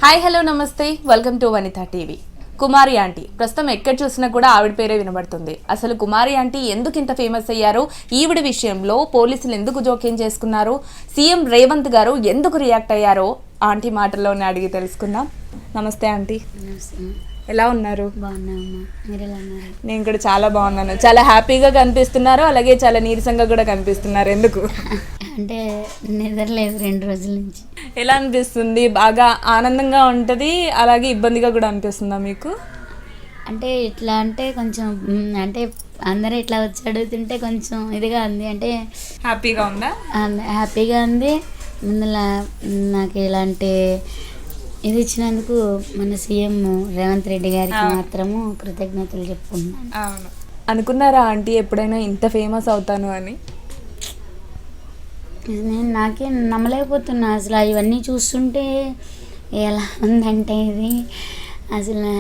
Hi hello నమస్తే welcome to Vanitha TV. Kumari aunty ప్రస్తుతం ఎక్కడ చూసినా కూడా ఆవిడ పేరే వినబడుతుంది. అసలు కుమారి ఆంటీ ఎందుకు ఇంత ఫేమస్ అయ్యారు, ఈవిడ విషయంలో పోలీసులు ఎందుకు జోక్యం చేసుకున్నారు, సీఎం రేవంత్ గారు ఎందుకు రియాక్ట్ అయ్యారో ఆంటీ మాటల్లోనే అడిగి తెలుసుకుందాం. నమస్తే ఆంటీ, ఎలా ఉన్నారు? నేను కూడా చాలా బాగున్నాను. చాలా హ్యాపీగా కనిపిస్తున్నారు, అలాగే చాలా నీరసంగా కూడా కనిపిస్తున్నారు. ఎందుకు అంటే నిద్రలేదు 2 రోజుల నుంచి. ఎలా అనిపిస్తుంది? బాగా ఆనందంగా ఉంటుంది, అలాగే ఇబ్బందిగా కూడా అనిపిస్తుందా మీకు? అంటే ఇట్లా అంటే కొంచెం అంటే అందరూ ఇట్లా వచ్చి అడుగుతుంటే కొంచెం ఇదిగా ఉంది. అంటే హ్యాపీగా ఉందా? హ్యాపీగా ఉంది. ముందులా నాకు ఇలాంటి ఇది ఇచ్చినందుకు మన సీఎం రేవంత్ రెడ్డి గారికి మాత్రము కృతజ్ఞతలు చెప్పుకుంటున్నాను. అవును. అనుకున్నారా ఆంటీ ఎప్పుడైనా ఇంత ఫేమస్ అవుతాను అని? నేను నాకే నమ్మలేకపోతున్నా అసలు. ఇవన్నీ చూస్తుంటే ఎలా ఉందంటే ఇది అసలు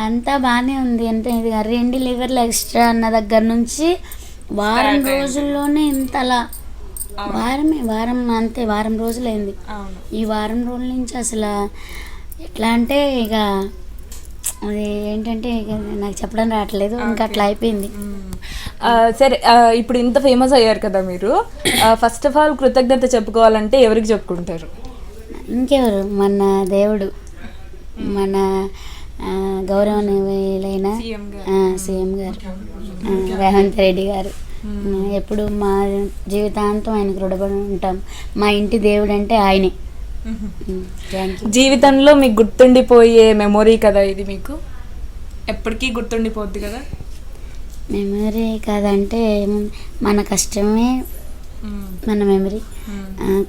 అంతా బాగానే ఉంది. అంటే ఇది 2 లివర్లు ఎక్స్ట్రా అన్న దగ్గర నుంచి వారం రోజుల్లోనే ఇంతలా వారం అంతే, వారం రోజులైంది. ఈ వారం రోజుల నుంచి అసలు ఎట్లా అంటే ఇక అది ఏంటంటే నాకు చెప్పడం రావట్లేదు, ఇంకా అట్లా అయిపోయింది. సరే, ఇప్పుడు ఇంత ఫేమస్ అయ్యారు కదా మీరు, ఫస్ట్ ఆఫ్ ఆల్ కృతజ్ఞత చెప్పుకోవాలంటే ఎవరికి చెప్పుకుంటారు? ఇంకెవరు, మన దేవుడు, మన గౌరవనీయులైన సీఎం గారు రేవంత్ రెడ్డి గారు. ఎప్పుడు మా జీవితాంతం ఆయనకు రుణపడి ఉంటాం. మా ఇంటి దేవుడు అంటే ఆయనే. జీవితంలో మీకు గుర్తుండిపోయే మెమొరీ కదా ఇది, మీకు ఎప్పటికీ గుర్తుండిపోద్ది కదా? మెమరీ కాదంటే మన కష్టమే మన మెమరీ.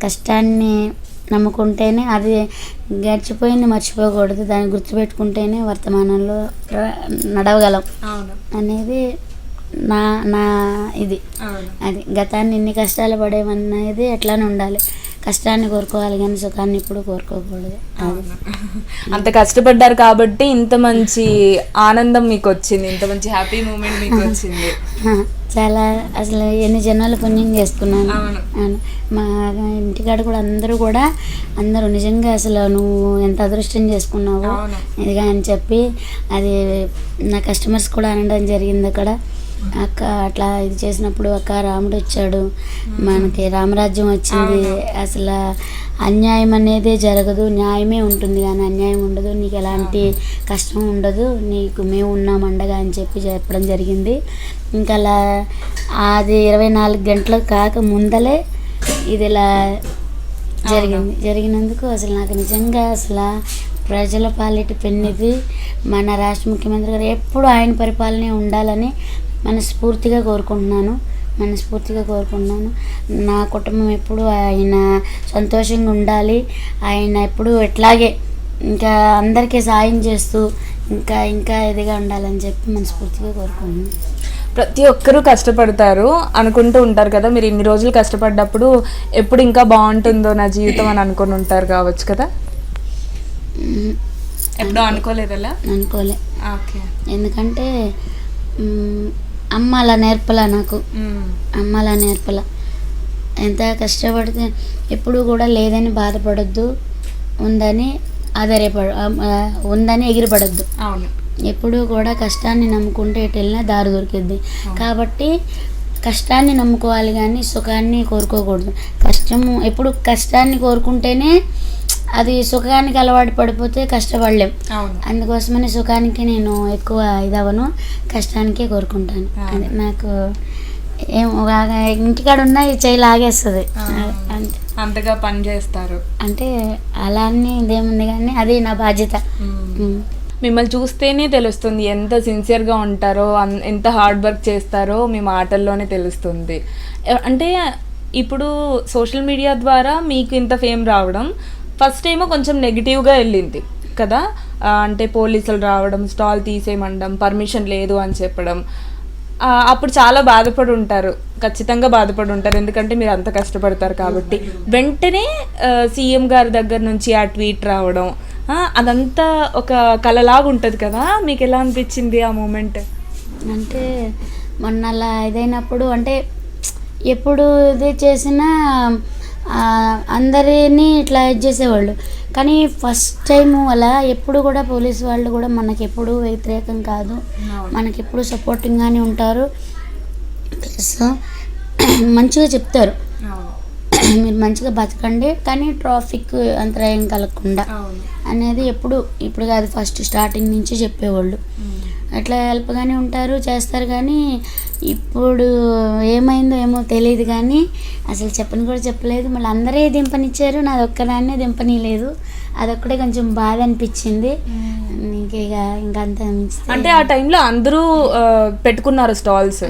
కష్టాన్ని నమ్ముకుంటేనే, అది గడిచిపోయింది మర్చిపోకూడదు, దాన్ని గుర్తుపెట్టుకుంటేనే వర్తమానంలో నడవగలం అనేది నా నా ఇది. అది గతాన్ని ఇన్ని కష్టాలు పడేమన్నది ఎట్లానే ఉండాలి. కష్టాన్ని కోరుకోవాలి కానీ సుఖాన్ని ఇప్పుడు కోరుకోకూడదు. అంత కష్టపడ్డారు కాబట్టి ఇంత మంచి ఆనందం మీకు వచ్చింది, ఇంత మంచి హ్యాపీ మూమెంట్ మీకు వచ్చింది. చాలా అసలు ఎన్ని జన్మలు పుణ్యం చేసుకున్నాను. మా ఇంటికాడ కూడా అందరూ నిజంగా అసలు నువ్వు ఎంత అదృష్టం చేసుకున్నావు ఇదిగా అని చెప్పి అది నా కస్టమర్స్ కూడా అనడం జరిగింది. అక్కడ అక్క అట్లా ఇది చేసినప్పుడు అక్క రాముడు వచ్చాడు, మనకి రామరాజ్యం వచ్చింది, అసలు అన్యాయం అనేదే జరగదు, న్యాయమే ఉంటుంది కానీ అన్యాయం ఉండదు, నీకు ఎలాంటి కష్టం ఉండదు, నీకు మేము ఉన్నాం అండగా అని చెప్పడం జరిగింది. ఇంకా అలా అది 24 గంటలు కాక ముందలే ఇది ఇలా జరిగినందుకు అసలు నాకు నిజంగా అసలు ప్రజల పాలిటి పెన్నిది మన రాష్ట్ర ముఖ్యమంత్రి గారు ఎప్పుడు ఆయన పరిపాలనే ఉండాలని మనస్ఫూర్తిగా కోరుకుంటున్నాను. నా కుటుంబం ఎప్పుడు ఆయన సంతోషంగా ఉండాలి, ఆయన ఎప్పుడు ఎట్లాగే ఇంకా అందరికీ సాయం చేస్తూ ఇంకా ఇదిగా ఉండాలని చెప్పి మనస్ఫూర్తిగా కోరుకుంటున్నాను. ప్రతి ఒక్కరూ కష్టపడతారు అనుకుంటూ ఉంటారు కదా, మీరు ఇన్ని రోజులు కష్టపడ్డప్పుడు ఎప్పుడు ఇంకా బాగుంటుందో నా జీవితం అని అనుకుని ఉంటారు కావచ్చు కదా? ఎప్పుడూ అనుకోలేదు అలా? అనుకోలే. ఓకే. ఎందుకంటే అమ్మ అలా నేర్పల ఎంత కష్టపడితే ఎప్పుడు కూడా లేదని బాధపడద్దు, ఉందని ఎగిరిపడద్దు. ఎప్పుడు కూడా కష్టాన్ని నమ్ముకుంటే ఎటు వెళ్ళినా దారి దొరికిద్ది. కాబట్టి కష్టాన్ని నమ్ముకోవాలి కానీ సుఖాన్ని కోరుకోకూడదు. ఎప్పుడు కష్టాన్ని కోరుకుంటేనే అది సుఖానికి అలవాటు పడిపోతే కష్టపడలేం. అందుకోసమని సుఖానికి నేను ఎక్కువ ఇదవను, కష్టానికే కోరుకుంటాను. అది నాకు ఇంటికాడ ఉన్న ఈ చేయి లాగేస్తుంది, అంతగా పని చేస్తారు. అంటే అలా అని ఇదేముంది కానీ అది నా బాధ్యత. మిమ్మల్ని చూస్తేనే తెలుస్తుంది ఎంత సిన్సియర్గా ఉంటారో, ఎంత హార్డ్ వర్క్ చేస్తారో మీ మాటల్లోనే తెలుస్తుంది. అంటే ఇప్పుడు సోషల్ మీడియా ద్వారా మీకు ఇంత ఫేమ్ రావడం ఫస్ట్ ఏమో కొంచెం నెగిటివ్గా వెళ్ళింది కదా, అంటే పోలీసులు రావడం, స్టాల్ తీసేయమండం, పర్మిషన్ లేదు అని చెప్పడం, అప్పుడు చాలా బాధపడి ఉంటారు, ఖచ్చితంగా బాధపడి ఉంటారు, ఎందుకంటే మీరు అంత కష్టపడతారు కాబట్టి. వెంటనే సీఎం గారి దగ్గర నుంచి ఆ ట్వీట్ రావడం, అదంతా ఒక కలలాగా ఉంటుంది కదా, మీకు ఎలా అనిపించింది ఆ మూమెంట్? అంటే మొన్న అలా ఇదైనప్పుడు అంటే ఎప్పుడు ఇది చేసినా అందరినీ ఇట్లా ఇది చేసేవాళ్ళు, కానీ ఫస్ట్ టైం అలా ఎప్పుడు కూడా పోలీసు వాళ్ళు కూడా మనకి ఎప్పుడు వ్యతిరేకం కాదు, మనకి ఎప్పుడు సపోర్టింగ్గానే ఉంటారు. ప్లస్ మంచిగా చెప్తారు, మీరు మంచిగా బతకండి కానీ ట్రాఫిక్ అంతరాయం కలగకుండా అనేది ఇప్పుడు కాదు, ఫస్ట్ స్టార్టింగ్ నుంచి చెప్పేవాళ్ళు. అట్లా హెల్ప్గానే ఉంటారు, చేస్తారు. కానీ ఇప్పుడు ఏమైందో ఏమో తెలియదు, కానీ అసలు చెప్పని కూడా చెప్పలేదు. మళ్ళీ అందరే దింపనిచ్చారు, నాది ఒక్కదాన్నే దింపనీయలేదు. అదొక్కడే కొంచెం బాధ అనిపించింది. ఇంకంత అంటే ఆ టైంలో అందరూ పెట్టుకున్నారు స్టాల్స్,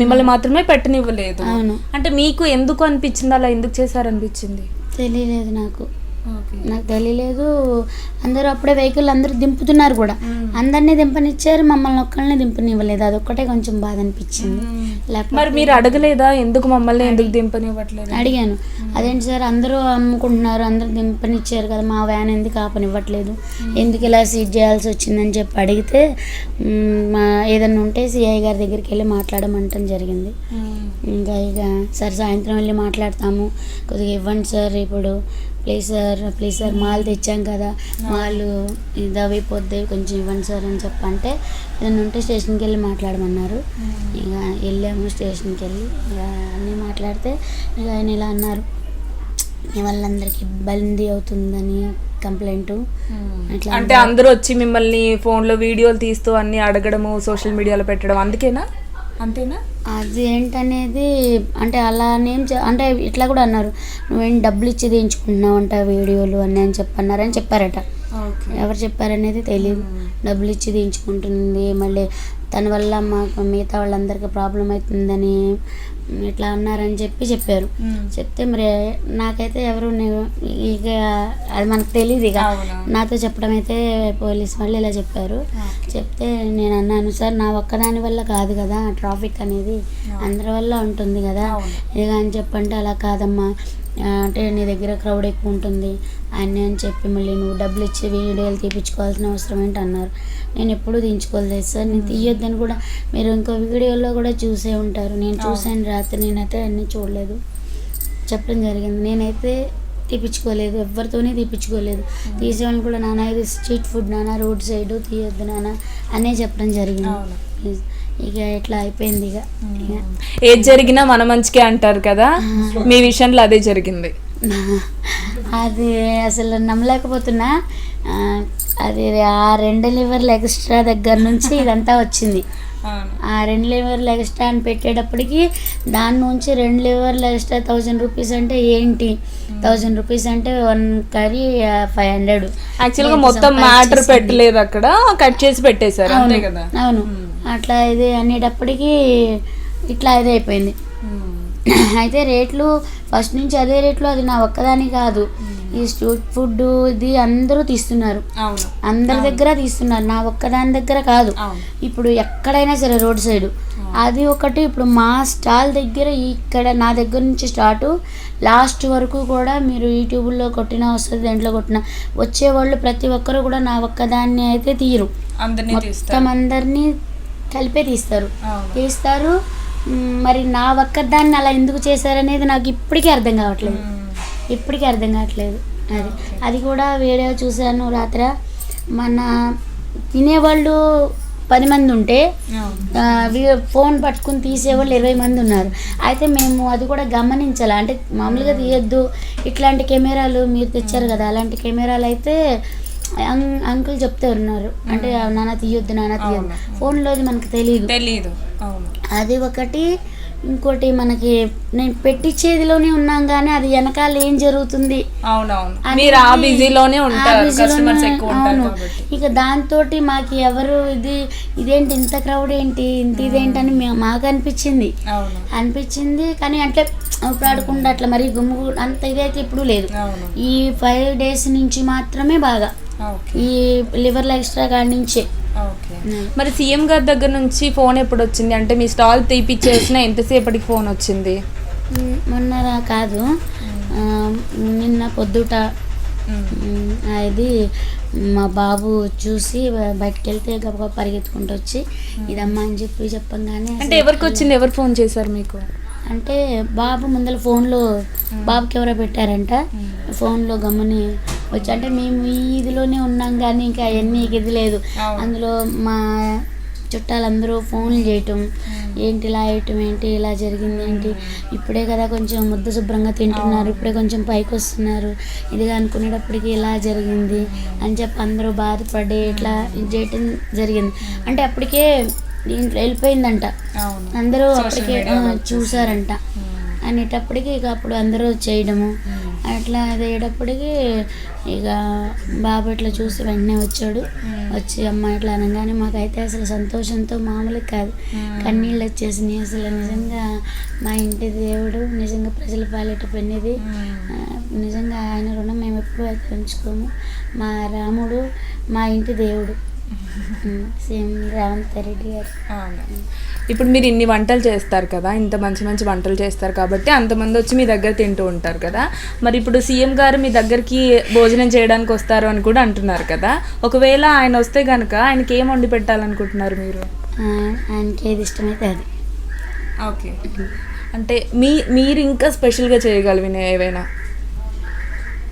మిమ్మల్ని మాత్రమే పెట్టనివ్వలేదు. అవును. అంటే మీకు ఎందుకు అనిపించింది, అలా ఎందుకు చేశారనిపించింది? తెలియలేదు నాకు తెలియలేదు. అందరూ అప్పుడే వెహికల్ అందరూ దింపుతున్నారు కూడా, అందరినీ దింపనిచ్చారు, మమ్మల్ని ఒక్కళ్ళని దింపనివ్వలేదు. అదొక్కటే కొంచెం బాధ అనిపించింది. మరి మీరు అడగలేదా ఎందుకు మమ్మల్ని ఎందుకు దింపనివ్వట్లేదు? అడిగాను, అదేంటి సార్ అందరూ అమ్ముకుంటున్నారు, అందరూ దింపనిచ్చారు కదా, మా వ్యాన్ ఎందుకు ఆపనివ్వట్లేదు, ఎందుకు ఇలా సీజ్ చేయాల్సి వచ్చిందని చెప్పి అడిగితే ఏదన్నా ఉంటే సిఐ గారి దగ్గరికి వెళ్ళి మాట్లాడమంటం జరిగింది. ఇక సార్ సాయంత్రం వెళ్ళి మాట్లాడతాము, కొద్దిగా ఇవ్వండి సార్, ఇప్పుడు ప్లీజ్ సార్ మాల్ తెచ్చాం కదా, మాల్ ఇదైపోద్ది, కొంచెం ఇవ్వండి సార్ అని చెప్పంటే ఏదైనా ఉంటే స్టేషన్కి వెళ్ళి మాట్లాడమన్నారు. ఇక వెళ్ళాము స్టేషన్కి వెళ్ళి, ఇక అన్నీ మాట్లాడితే ఇక ఆయన ఇలా అన్నారు, వాళ్ళందరికీ ఇబ్బంది అవుతుందని కంప్లైంట్. అంటే అందరూ వచ్చి మిమ్మల్ని ఫోన్లో వీడియోలు తీస్తూ అన్ని అడగడము, సోషల్ మీడియాలో పెట్టడం, అంతేనా? అది ఏంటనేది అంటే అలానేం అంటే ఇట్లా కూడా అన్నారు, నువ్వేం డబ్బులు ఇచ్చి తీయించుకుంటున్నావు అంట వీడియోలు అని చెప్పారట. ఎవరు చెప్పారనేది తెలియదు. డబ్బులు ఇచ్చి తీయించుకుంటుంది, మళ్ళీ తన వల్ల మాకు మిగతా వాళ్ళందరికీ ప్రాబ్లం అవుతుందని ఇట్లా అన్నారని చెప్పారు. చెప్తే మరి నాకైతే ఎవరు ఇక అది మనకు తెలియదు. ఇక నాతో చెప్పడం అయితే పోలీస్ వాళ్ళు ఇలా చెప్పారు. చెప్తే నేను అన్నాను, సార్ నా ఒక్కదాని వల్ల కాదు కదా ట్రాఫిక్ అనేది, అందరి వల్ల ఉంటుంది కదా ఇక అని చెప్పంటే, అలా కాదమ్మా, అంటే నీ దగ్గర క్రౌడ్ ఎక్కువ ఉంటుంది అని చెప్పి మళ్ళీ నువ్వు డబ్బులు ఇచ్చి వీడియోలు తీపించుకోవాల్సిన అవసరం ఏంటి అన్నారు. నేను ఎప్పుడూ తీయించుకోలేదు సార్, నేను తీయొద్దని కూడా మీరు ఇంకో వీడియోలో కూడా చూసే ఉంటారు, నేను చూసాను రాత్రి, నేనైతే అన్నీ చూడలేదు చెప్పడం జరిగింది. నేనైతే తీపించుకోలేదు, ఎవరితోనే తీపించుకోలేదు. తీసేవాళ్ళని కూడా నాన్న ఇది స్ట్రీట్ ఫుడ్ నాన్న, రోడ్ సైడ్ తీయొద్దు నాన్న అనే చెప్పడం జరిగింది. ఇక ఎట్లా అయిపోయింది. ఇక ఏది జరిగినా మన మంచికే అంటారు కదా, మీ విషయంలో అదే జరిగింది. అది అసలు నమ్మలేకపోతున్నా. అది ఆ 2 లివర్లు ఎక్స్ట్రా దగ్గర నుంచి ఇదంతా వచ్చింది. ఆ 2 లివర్లు ఎక్స్ట్రా అని పెట్టేటప్పటికి దాని నుంచి 2 లివర్లు ఎక్స్ట్రా 1000 రూపీస్ అంటే ఏంటి, 1000 రూపీస్ అంటే 1 కర్రీ 500. యాక్చువల్గా మొత్తం మ్యాటర్ పెట్టలేదు, అక్కడ కట్ చేసి పెట్టేశారు అంతే కదా. అవును, అట్లా ఇది అనేటప్పటికి ఇట్లా ఇది అయిపోయింది. అయితే రేట్లు ఫస్ట్ నుంచి అదే రేట్లు, అది నా ఒక్కదాని కాదు, ఈ స్ట్రీట్ ఫుడ్ ఇది అందరూ తీస్తున్నారు, అందరి దగ్గర తీస్తున్నారు, నా ఒక్కదాని దగ్గర కాదు. ఇప్పుడు ఎక్కడైనా సరే రోడ్ సైడ్ అది ఒకటి. ఇప్పుడు మా స్టాల్ దగ్గర ఇక్కడ నా దగ్గర నుంచి స్టార్ట్ లాస్ట్ వరకు కూడా మీరు యూట్యూబ్లో కొట్టినా వస్తుంది, దేంట్లో కొట్టినా వచ్చేవాళ్ళు ప్రతి ఒక్కరు కూడా నా ఒక్కదాన్ని అయితే తీయరు, మొత్తం అందరినీ కలిపే తీస్తారు. మరి నా ఒక్కదాన్ని అలా ఎందుకు చేశారనేది నాకు ఇప్పటికీ అర్థం కావట్లేదు. అది కూడా వీడియో చూశాను రాత్రి. మన తినేవాళ్ళు 10 మంది ఉంటే ఫోన్ పట్టుకుని తీసేవాళ్ళు 20 మంది ఉన్నారు. అయితే మేము అది కూడా గమనించాలి, అంటే మామూలుగా తీయొద్దు, ఇట్లాంటి కెమెరాలు మీరు తెచ్చారు కదా, అలాంటి కెమెరాలు అయితే అంకుల్ చెప్తే ఉన్నారు, అంటే నాన్న తీయొద్దు ఫోన్లో మనకు తెలియదు. అది ఒకటి. ఇంకోటి మనకి నేను పెట్టించేదిలోనే ఉన్నాం కానీ అది వెనకాల ఏం జరుగుతుంది, ఇక దాంతో మాకు ఎవరు ఇదేంటి ఇంత క్రౌడ్ ఏంటి ఇదేంటని మాకు అనిపించింది. కానీ అంటే ఆడకుండా అట్లా మరి గుమ్ము అంత ఇదైతే ఇప్పుడు లేదు. ఈ 5 days నుంచి మాత్రమే బాగా, ఈ లివర్ల ఎక్స్ట్రా కాడి నుంచే. మరి సీఎం గారి దగ్గర నుంచి ఫోన్ ఎప్పుడు వచ్చింది, అంటే మీ స్టాల్ తీపిచ్చేసిన ఎంతసేపటికి ఫోన్ వచ్చింది? మొన్న కాదు, నిన్న పొద్దుట. అది మా బాబు చూసి బయటకు వెళ్తే గబగబా పరిగెత్తుకుంటూ వచ్చి ఇదమ్మా అని చెప్పంగానే. అంటే ఎవరికి వచ్చింది, ఎవరు ఫోన్ చేశారు మీకు? అంటే బాబు ముందర ఫోన్లో బాబుకి ఎవరో పెట్టారంట, ఫోన్లో గమ్ముని వచ్చి అంటే మేము ఈ ఇదిలోనే ఉన్నాం కానీ ఇంకా అవన్నీ ఇది లేదు. అందులో మా చుట్టాలందరూ ఫోన్లు చేయటం, ఏంటి ఇలా వేయటం, ఏంటి ఇలా జరిగింది, ఏంటి ఇప్పుడే కదా కొంచెం ముద్ద శుభ్రంగా తింటున్నారు, ఇప్పుడే కొంచెం పైకి వస్తున్నారు, ఇదిగా అనుకునేటప్పటికి ఇలా జరిగింది అని చెప్పి అందరూ బాధపడి ఇట్లా ఇది చేయటం జరిగింది. అంటే అప్పటికే దీంట్లో వెళ్ళిపోయిందంట, అందరూ అప్పటికే చూసారంట అనేటప్పటికి ఇక అప్పుడు అందరూ చేయడము అట్లా అది అయ్యేటప్పటికి ఇక బాబు ఇట్లా చూసి వెంటనే వచ్చాడు. వచ్చి అమ్మ ఇట్లా అనగానే మాకైతే అసలు సంతోషంతో మామూలు కాదు, కన్నీళ్ళు వచ్చేసినాయి. అసలు నిజంగా మా ఇంటి దేవుడు, నిజంగా ప్రజల పాలిట పెన్నిది, నిజంగా ఆయన రుణం మేము ఎప్పుడూ అయితే ఉంచుకోము. మా రాముడు మా ఇంటి దేవుడు సీఎం రేవంత్ రెడ్డి గారు. ఇప్పుడు మీరు ఇన్ని వంటలు చేస్తారు కదా, ఇంత మంచి మంచి వంటలు చేస్తారు కాబట్టి అంతమంది వచ్చి మీ దగ్గర తింటూ ఉంటారు కదా. మరి ఇప్పుడు సీఎం గారు మీ దగ్గరికి భోజనం చేయడానికి వస్తారు అని కూడా అంటున్నారు కదా. ఒకవేళ ఆయన వస్తే కనుక ఆయనకి ఏం వండి పెట్టాలనుకుంటున్నారు మీరు? ఆయనకి ఏది ఇష్టమైతే అది. ఓకే, అంటే మీరు ఇంకా స్పెషల్గా చేయగలిగిన ఏవైనా?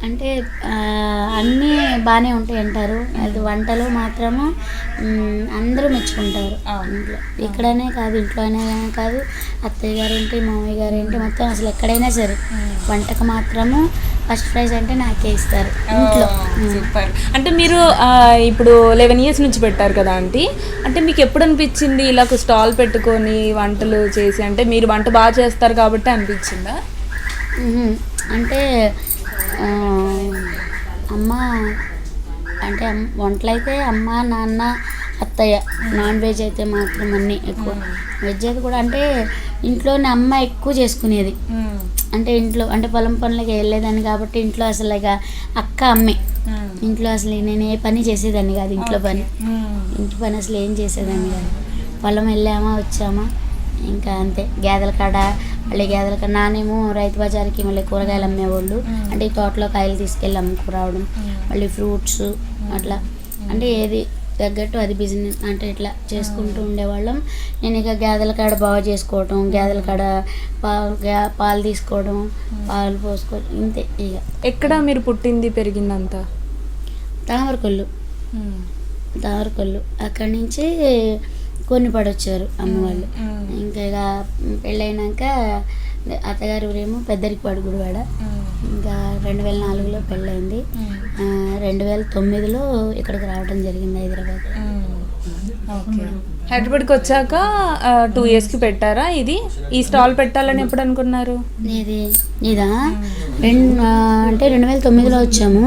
అంటే అన్నీ బాగానే ఉంటాయి అంటారు, అది వంటలు మాత్రము అందరూ మెచ్చుకుంటారు ఇంట్లో. ఇక్కడనే కాదు, ఇంట్లోనే కాదు, అత్తయ్య గారు ఏంటి, మామయ్య గారు ఏంటి, మొత్తం అసలు ఎక్కడైనా సరే వంటకు మాత్రము ఫస్ట్ ప్రైజ్ అంటే నాకే ఇస్తారు ఇంట్లో. అంటే మీరు ఇప్పుడు 11 years నుంచి పెట్టారు కదా ఆంటీ, అంటే మీకు ఎప్పుడు అనిపించింది ఇలా స్టాల్ పెట్టుకొని వంటలు చేసి? అంటే మీరు వంట బాగా చేస్తారు కాబట్టి అనిపించిందా? అంటే అమ్మ అంటే వంటలు అయితే అమ్మ, నాన్న, అత్తయ్య, నాన్ వెజ్ అయితే మాత్రం అన్నీ ఎక్కువ, వెజ్ అయితే కూడా అంటే ఇంట్లోనే అమ్మ ఎక్కువ చేసుకునేది. అంటే ఇంట్లో అంటే పొలం పనులకి వెళ్ళేదాన్ని కాబట్టి ఇంట్లో అసలు ఇక అక్క అమ్మే ఇంట్లో. అసలు నేను ఏ పని చేసేదాన్ని కాదు, ఇంట్లో పని, ఇంటి పని అసలు ఏం చేసేదాన్ని కాదు. పొలం వెళ్ళామా వచ్చామా ఇంకా అంతే. గేదెల కాడ మళ్ళీ గేదెల కాడ నానేమో రైతు బజార్కి మళ్ళీ కూరగాయలు అమ్మేవాళ్ళు, అంటే ఈ తోటలో కాయలు తీసుకెళ్ళి అమ్ముకురావడం, మళ్ళీ ఫ్రూట్స్ అట్లా, అంటే ఏది తగ్గట్టు అది బిజినెస్ అంటే ఇట్లా చేసుకుంటూ ఉండేవాళ్ళం. నేను ఇక గేదెల కాడ బాగా చేసుకోవటం, గేదెల కాడ పాలు తీసుకోవడం, పాలు పోసుకోవడం, ఇంతే. ఇక ఎక్కడ మీరు పుట్టింది పెరిగిందంతా? తామరకొల్లు. అక్కడి నుంచి కొన్ని పడొచ్చారు అమ్మ వాళ్ళు. ఇంకా ఇక పెళ్ళైనాక అత్తగారు ఊరేమో పెద్దరికపాడు గుడివాడ. ఇంకా 2004లో పెళ్ళైంది. 2009లో ఇక్కడికి రావడం జరిగింది హైదరాబాద్. హైదరాబాద్కి వచ్చాక 2 yearsకి పెట్టారా ఇది? ఈ స్టాల్ పెట్టాలని ఎప్పుడు అనుకున్నారు? ఇదా అంటే 2009లో వచ్చాము.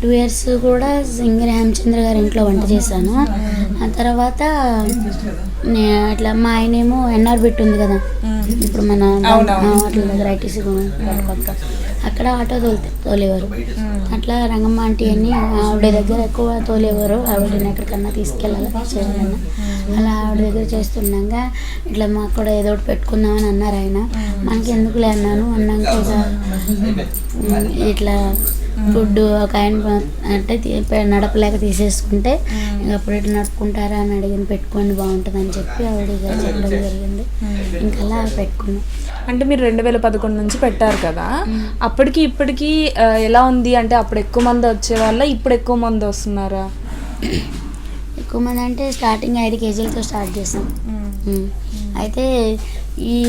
2 years కూడా సింగర్ హేమచంద్ర గారి ఇంట్లో వంట చేశాను. ఆ తర్వాత అట్లా మా ఆయనేమో ఎన్ఆర్ బిట్ ఉంది కదా ఇప్పుడు మన అట్ల దగ్గర ఐటీసీ కొత్త, అక్కడ ఆటో తోలేవారు. అట్లా రంగమ్మ ఆంటీ అని ఆవిడ దగ్గర ఎక్కువ తోలేవారు. ఆవిడని ఎక్కడికన్నా తీసుకెళ్ళాలి చేయాలన్నా అలా ఆవిడ దగ్గర చేస్తున్నాక ఇట్లా మాకు కూడా ఏదో ఒకటి పెట్టుకుందామని అన్నారు ఆయన. మనకి ఎందుకులే అన్నాను. అన్నాక ఇట్లా ఫుడ్ ఒక ఆయన అంటే నడపలేక తీసేసుకుంటే అప్పుడు ఇట్లా నడుపుకుంటారా అని అడిగిన, పెట్టుకోండి బాగుంటుంది అని చెప్పి ఆవిడ చెప్పడం జరిగింది. ఇంకా అలా పెట్టుకున్నాం. అంటే మీరు 2011 నుంచి పెట్టారు కదా, అప్పటికి ఇప్పటికి ఎలా ఉంది? అంటే అప్పుడు ఎక్కువ మంది వచ్చేవాళ్ళ, ఇప్పుడు ఎక్కువ మంది వస్తున్నారా? ఎక్కువ మంది అంటే స్టార్టింగ్ 5 kgలతో స్టార్ట్ చేసాం. అయితే ఈ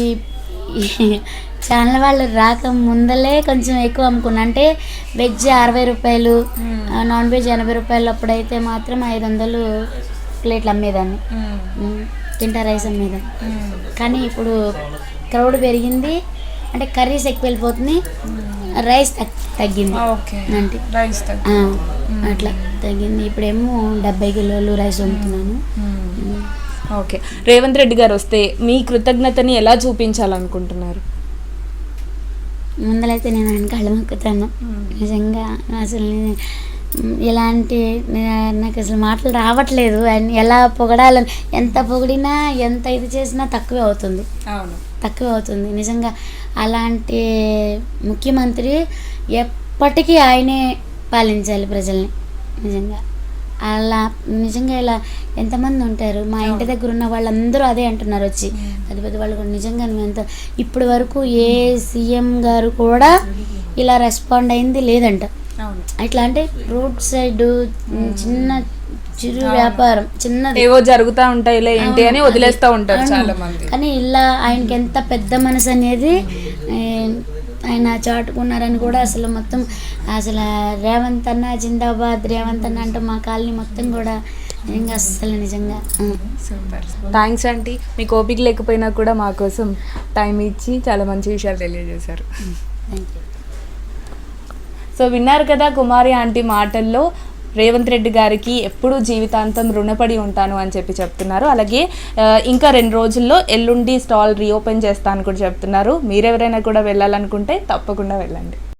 ఛానల్ వాళ్ళు రాక ముందలే కొంచెం ఎక్కువ అమ్ముకున్నా. అంటే వెజ్ 60 రూపాయలు, నాన్ వెజ్ 80 రూపాయలు. అప్పుడైతే మాత్రం 500 ప్లేట్లు అమ్మేదాన్ని, తింటా రైస్ అమ్మేదాన్ని. కానీ ఇప్పుడు క్రౌడ్ పెరిగింది, అంటే కర్రీస్ ఎక్కువ వెళ్ళిపోతుంది, రైస్ తగ్గింది. అంటే అట్లా తగ్గింది. ఇప్పుడేమో 70 కిలోలు రైస్ వండుతున్నాను. ఓకే, రేవంత్ రెడ్డి గారు వస్తే మీ కృతజ్ఞతని ఎలా చూపించాలనుకుంటున్నారు? ముందలైతే నేను ఆయన కళ్ళు మొక్కుతాను. నిజంగా అసలు ఇలాంటి నాకు అసలు మాటలు రావట్లేదు. ఆయన ఎలా పొగడాలని, ఎంత పొగిడినా ఎంత ఇది చేసినా తక్కువే అవుతుంది. నిజంగా అలాంటి ముఖ్యమంత్రి ఎప్పటికీ ఆయనే పాలించాలి ప్రజల్ని. నిజంగా ఇలా ఎంతమంది ఉంటారు. మా ఇంటి దగ్గర ఉన్న వాళ్ళందరూ అదే అంటున్నారు వచ్చి, పెద్ద వాళ్ళు కూడా. నిజంగా ఎంత ఇప్పటి వరకు ఏ సీఎం గారు కూడా ఇలా రెస్పాండ్ అయింది లేదంట. అవును. ఇట్లా అంటే రోడ్ సైడ్ చిన్న చిరు వ్యాపారం చిన్నది ఏవో జరుగుతూ ఉంటాయిలే ఏంటి అని వదిలేస్తూ ఉంటారు అవును. చాలా మంది. కానీ ఇలా ఆయనకి ఎంత పెద్ద మనసు అనేది ఆయన చాటుకున్నారని కూడా అసలు మొత్తం అసలు రేవంత్ అన్న జిందాబాద్ రేవంత్ అన్న అంటే మా కాలనీ మొత్తం కూడా ఇంకా అస్సలు నిజంగా సూపర్, థ్యాంక్స్ ఆంటీ. మీకు ఓపిక లేకపోయినా కూడా మా కోసం టైం ఇచ్చి చాలా మంచి విషయాలు తెలియజేశారు. Thank you. సో విన్నారు కదా కుమారి ఆంటీ మాటల్లో రేవంత్ రెడ్డి గారికి ఎప్పుడూ జీవితాంతం రుణపడి ఉంటాను అని చెప్తున్నారు. అలాగే ఇంకా 2 రోజుల్లో ఎల్లుండి స్టాల్ రీఓపెన్ చేస్తాను కూడా చెప్తున్నారు. మీరెవరైనా కూడా వెళ్ళాలనుకుంటే తప్పకుండా వెళ్ళండి.